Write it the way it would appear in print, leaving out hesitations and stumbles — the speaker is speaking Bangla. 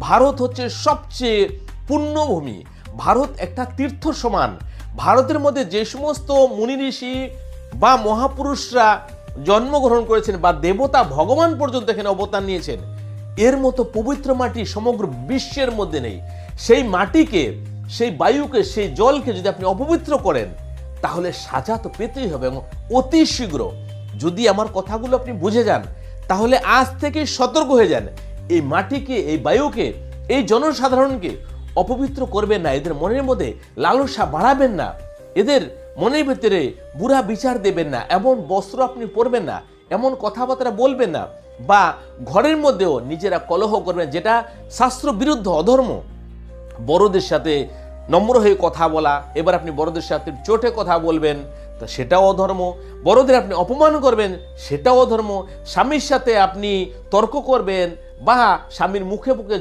ভারত হচ্ছে সবচেয়ে পুণ্যভূমি, ভারত একটা তীর্থ সমান। ভারতের মধ্যে যে সমস্ত মুনি ঋষি বা মহাপুরুষরা জন্মগ্রহণ করেছেন বা দেবতা ভগবান পর্যন্ত এখানে অবতার নিয়েছেন, এর মতো পবিত্র মাটি সমগ্র বিশ্বের মধ্যে নেই। সেই মাটিকে, সেই বায়ুকে, সেই জলকে যদি আপনি অপবিত্র করেন, তাহলে সাজা তো পেতেই হবে, এবং অতি শীঘ্র। যদি আমার কথাগুলো আপনি বুঝে যান, তাহলে আজ থেকে সতর্ক হয়ে যান। এই মাটিকে, এই বায়ুকে, এই জনসাধারণকে অপবিত্র করবেন না, এদের মনের মধ্যে লালসা বাড়াবেন না, এদের মনের ভিতরে বুড়া বিচার দেবেন না, এমন বস্ত্র আপনি পরবেন না, এমন কথাবার্তা বলবেন না, বা ঘরের মধ্যেও নিজেরা কলহ করবেন, যেটা শাস্ত্র বিরুদ্ধ, অধর্ম। বড়দের সাথে নম্র হয়ে কথা বলা, এবার আপনি বড়দের সাথে চোটে কথা বলবেন, তা সেটাও অধর্ম। বড়দের আপনি অপমান করবেন, সেটাও অধর্ম। স্বামীর সাথে আপনি তর্ক করবেন বা স্বামীর মুখে মুখে